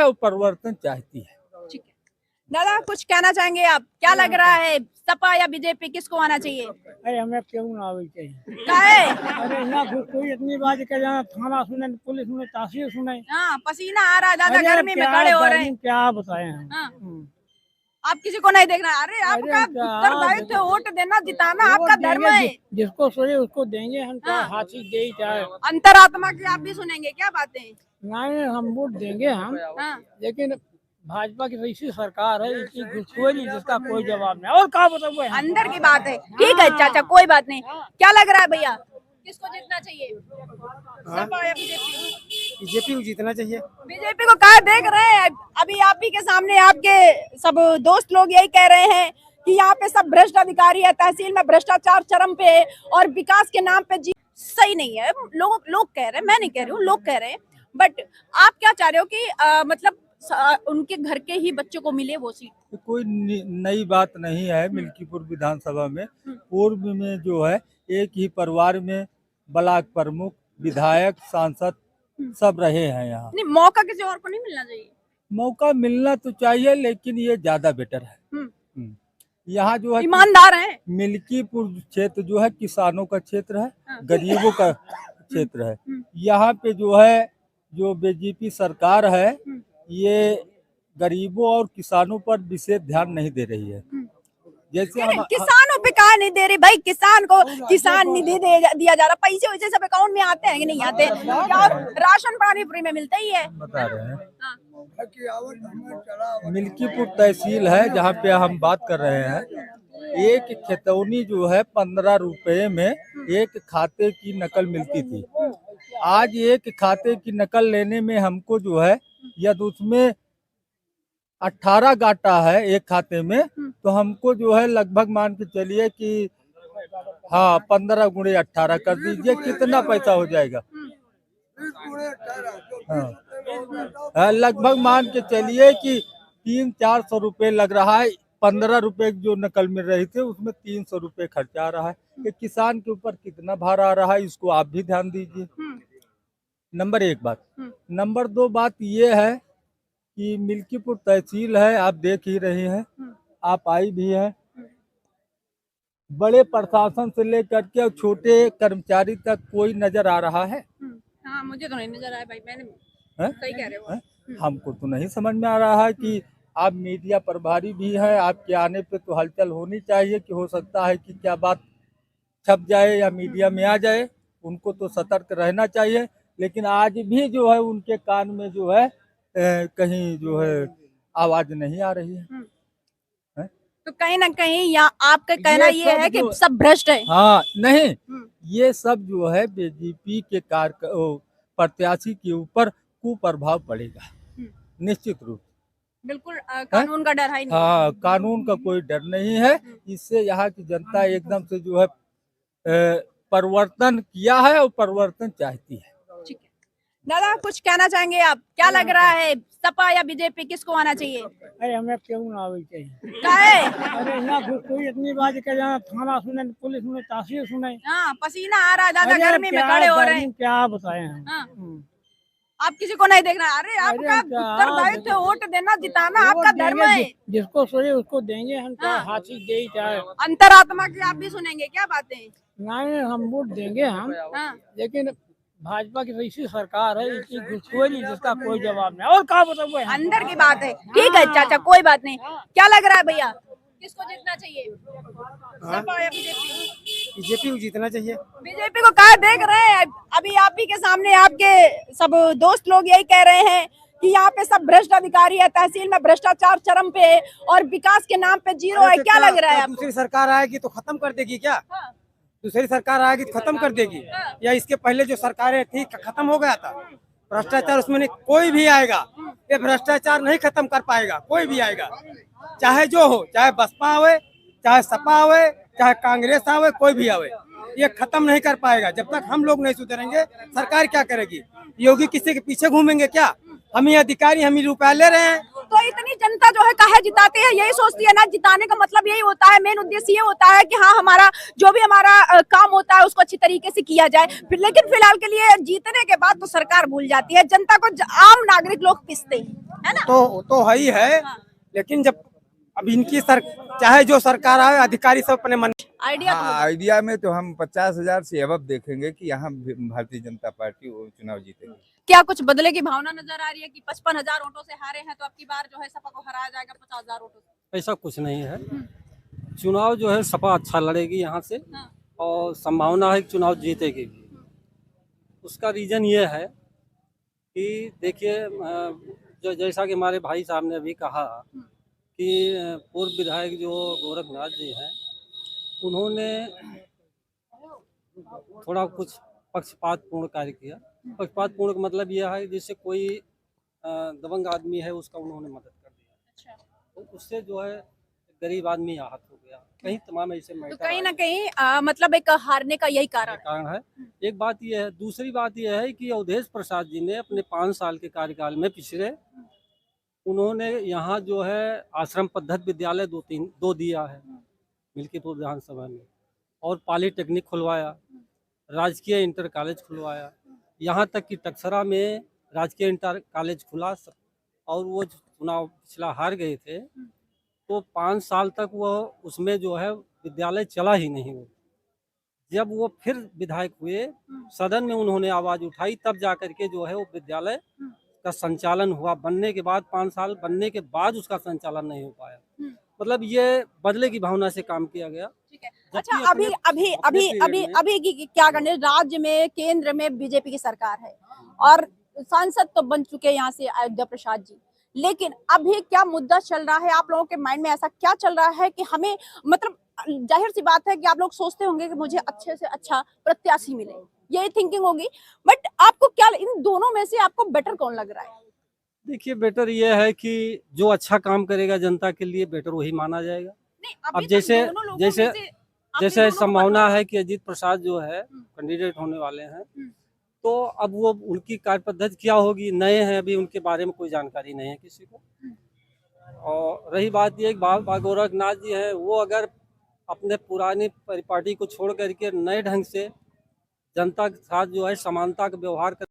वो परिवर्तन चाहती है। ठीक है दादा, कुछ कहना चाहेंगे आप? क्या लग रहा है, सपा या बीजेपी, किसको आना चाहिए? अरे हमें क्यों ना आवे चाहिए? काहे? अरे ना कोई इतनी बात कर जाना, थाना सुने, पुलिस सुने, तहसील सुने। हाँ, पसीना आ रहा है दादा, अरे गर्मी में क्या खड़े हो रहे हैं। क्या बताएं हम। हाँ। आप किसी को नहीं देख रहे? अरे आपका क्या उत्तरदायित्व है, वोट देना, जिताना आपका धर्म है। जिसको सोचे उसको देंगे हम, चाहे हाँ। हाथी दे चाहे अंतरात्मा की आप भी सुनेंगे क्या बातें? नहीं, हम वोट देंगे हम। हाँ। लेकिन भाजपा की ऐसी सरकार है, इसकी घुसखोरी जिसका कोई जवाब नहीं। और क्या बताऊं हम? अंदर की बात है। ठीक है चाचा, कोई बात नहीं। क्या लग रहा है भैया, किसको जीतना चाहिए, सपा या बीजेपी? बीजेपी को जीतना चाहिए। बीजेपी को कहा देख रहे हैं, अभी आप ही के सामने आपके सब दोस्त लोग यही कह रहे हैं कि यहाँ पे सब भ्रष्ट अधिकारी है, तहसील में भ्रष्टाचार चरम पे है और विकास के नाम पे जी सही नहीं है। लोग कह रहे हैं, मैं नहीं कह रही हूँ, लोग कह रहे हैं। बट आप क्या चाह रहे हो कि मतलब उनके घर के ही बच्चों को मिले वो सीट? कोई नई बात नहीं है। मिल्कीपुर विधानसभा में पूर्व में जो है एक ही परिवार में ब्लॉक प्रमुख, विधायक, सांसद सब रहे हैं यहाँ। नहीं, मौका किसी और को नहीं मिलना चाहिए? मौका मिलना तो चाहिए, लेकिन ये ज्यादा बेटर है। यहाँ जो है ईमानदार है। मिल्कीपुर क्षेत्र जो है किसानों का क्षेत्र है, हाँ। गरीबों का क्षेत्र है। यहाँ पे जो है जो बीजेपी सरकार है ये गरीबों और किसानों पर विशेष ध्यान नहीं दे रही है। जैसे हम किसानों पे कहा नहीं दे रही भाई, किसान को किसान निधि दिया जा रहा, पैसे वैसे सब अकाउंट में आते हैं कि नहीं आते? राशन पानी फ्री में मिलता ही है। बता रहे हैं हाँ। मिल्कीपुर तहसील है जहाँ पे हम बात कर रहे हैं। एक खेतौनी जो है 15 रुपए में एक खाते की नकल मिलती थी। आज एक खाते की नकल लेने में हमको जो है यदि उसमें 18 गाटा है एक खाते में, तो हमको जो है लगभग मान के चलिए कि हाँ 15 गुणे 18 कर दीजिए, कितना पैसा हो जाएगा? हाँ, लगभग मान के चलिए कि 300-400 रुपए लग रहा है। 15 रुपए जो नकल मिल रही थी उसमें 300 रुपए खर्चा आ रहा है। कि किसान के ऊपर कितना भार आ रहा है, इसको आप भी ध्यान दीजिए। नंबर 1 बात। नंबर 2 बात ये है कि मिल्कीपुर तहसील है, आप देख ही रहे हैं, आप आई भी है। बड़े प्रशासन से लेकर के छोटे कर्मचारी तक कोई नजर आ रहा है? हाँ, मुझे तो नहीं नजर आया भाई, मैंने सही कह रहे हो। हमको तो नहीं समझ में आ रहा है कि आप मीडिया प्रभारी भी हैं, आपके आने पे तो हलचल होनी चाहिए कि हो सकता है कि क्या बात छप जाए या मीडिया में आ जाए। उनको तो सतर्क रहना चाहिए, लेकिन आज भी जो है उनके कान में जो है कहीं जो है आवाज नहीं आ रही है। तो कहीं ना कहीं यहाँ आपका कहना ये है कि सब भ्रष्ट है? हाँ, नहीं, ये सब जो है बीजेपी के प्रत्याशी के ऊपर कुप्रभाव पड़ेगा निश्चित रूप। बिल्कुल कानून का डर है नहीं। हाँ, कानून का कोई डर नहीं है। इससे यहाँ की जनता एकदम से जो है परिवर्तन किया है और परिवर्तन चाहती है। ठीक है दादा, कुछ कहना चाहेंगे आप? क्या लग रहा है, सपा या बीजेपी, किसको आना चाहिए? अरे हमें क्यों ना आवे चाहिए? काहे? अरे ना कोई इतनी बात कर जाना, थाना सुने, पुलिस सुने, तहसील सुने। हाँ, पसीना आ रहा है दादा, गर्मी में खड़े हो रहे हैं। क्या बताएं हम। हाँ। आप किसी को नहीं देख रहे? अरे आपका उत्तरदायित्व है, वोट देना, जिताना आपका धर्म है। जिसको सोचे उसको देंगे हम, चाहे हाथी दे चाहे अंतरात्मा की आप भी सुनेंगे क्या बातें? नहीं, हम वोट देंगे हम। हाँ। लेकिन भाजपा की ऐसी सरकार है, इसकी घुसखोरी जिसका कोई जवाब नहीं। और क्या बताऊं हम? अंदर की बात है। ठीक है चाचा, कोई बात नहीं। क्या लग रहा है भैया, किसको जीतना चाहिए, सपा या बीजेपी? बीजेपी को जीतना चाहिए। बीजेपी को कहा देख रहे हैं, अभी आप ही के सामने आपके सब दोस्त लोग यही कह रहे हैं कि यहाँ पे सब भ्रष्ट अधिकारी है, तहसील में भ्रष्टाचार चरम पे है और विकास के नाम पे जीरो है। क्या लग रहा है आपको? दूसरी सरकार आएगी तो खत्म कर देगी क्या? हाँ। दूसरी सरकार आएगी तो खत्म कर देगी? या इसके पहले जो सरकारें थी खत्म हो गया था भ्रष्टाचार? उसमें नहीं, कोई भी आएगा ये भ्रष्टाचार नहीं खत्म कर पाएगा। कोई भी आएगा, चाहे जो हो, चाहे बसपा आवे, चाहे सपा आवे, चाहे कांग्रेस आवे, कोई भी आवे, ये खत्म नहीं कर पाएगा। जब तक हम लोग नहीं सुधरेंगे सरकार क्या करेगी? योगी किसी के पीछे घूमेंगे क्या? हम ही अधिकारी, हम ही रुपया ले रहे हैं। तो इतनी जनता जो है काहे जिताते हैं, यही सोचती है ना। जिताने का मतलब यही होता है, मेन उद्देश्य ये होता है कि हाँ हमारा जो भी हमारा काम होता है उसको अच्छी तरीके से किया जाए। लेकिन फिलहाल के लिए जीतने के बाद तो सरकार भूल जाती है, जनता को आम नागरिक लोग पिसते हैं। है ना? तो है ही है। हाँ। लेकिन जब अब इनकी चाहे जो सरकार आए, अधिकारी सब अपने मन आइडिया तो हाँ, होगा। आइडिया में तो हम 50,000 से अबव देखेंगे कि यहाँ भारतीय जनता पार्टी वो चुनाव जीतेगी। क्या कुछ बदले की भावना नजर आ रही है कि 55,000 वोटों से हारे हैं तो अब की बार जो है सपा को हराया जाएगा 50,000 वोटों से? ऐसा कुछ नहीं है। चुनाव जो है सपा अच्छा लड़ेगी यहाँ से, हाँ। और संभावना है कि चुनाव जीतेगी भी। उसका रीज़न ये है कि देखिए, जो जैसा कि हमारे भाई साहब ने अभी कहा कि पूर्व विधायक जो गोरखनाथ जी हैं, उन्होंने थोड़ा कुछ पक्षपातपूर्ण कार्य किया। पक्षपातपूर्ण का मतलब यह है जिससे कोई दबंग आदमी है उसका उन्होंने मदद कर दिया, तो उससे जो है गरीब आदमी आहत हो गया। कहीं तमाम ऐसे तो मैटर कहीं ना कहीं मतलब एक हारने का यही कारण है। कारण है। एक बात यह है, दूसरी बात यह है कि अवधेश प्रसाद जी ने अपने 5 साल के कार्यकाल में पिछले, उन्होंने यहाँ जो है आश्रम पद्धत विद्यालय दो दिया है मिल्कीपुर विधानसभा में, और पॉलीटेक्निक खुलवाया, राजकीय इंटर कॉलेज खुलवाया, यहाँ तक कि टक्सरा में राजकीय इंटर कॉलेज खुला। और वो चुनाव पिछला हार गए थे, तो 5 साल तक वो उसमें जो है विद्यालय चला ही नहीं। वो जब वो फिर विधायक हुए, सदन में उन्होंने आवाज़ उठाई, तब जाकर के जो है वो विद्यालय का संचालन हुआ। बनने के बाद 5 साल बनने के बाद उसका संचालन नहीं हो पाया। मतलब ये बदले की भावना से काम किया गया। ठीक है। जबकि अच्छा, अभी अपने- अभी अपने अभी period अभी में- अभी क्या करने, राज्य में केंद्र में बीजेपी की सरकार है और सांसद तो बन चुके हैं यहाँ से अयोध्या प्रसाद जी, लेकिन अभी क्या मुद्दा चल रहा है आप लोगों के माइंड में? ऐसा क्या चल रहा है कि हमें, मतलब जाहिर सी बात है कि आप लोग सोचते होंगे कि मुझे अच्छे से अच्छा प्रत्याशी मिले, यही थिंकिंग होगी, बट आपको क्या इन दोनों में से आपको बेटर कौन लग रहा है? देखिए, बेटर ये है कि जो अच्छा काम करेगा जनता के लिए, बेटर वही माना जाएगा। नहीं, अब अभी जैसे- दोनों लोगों जैसे- में से आपने जैसे दोनों को संभावना बताया। है कि अजीत प्रसाद जो है कैंडिडेट होने वाले हैं, तो अब वो उनकी कार्य पद्धति क्या होगी, नए हैं, अभी उनके बारे में कोई जानकारी नहीं है किसी को। और रही बात ये, गोरखनाथ जी हैं, वो अगर अपने पुरानी परिपाटी को छोड़ करके नए ढंग से जनता के साथ जो है समानता का व्यवहार कर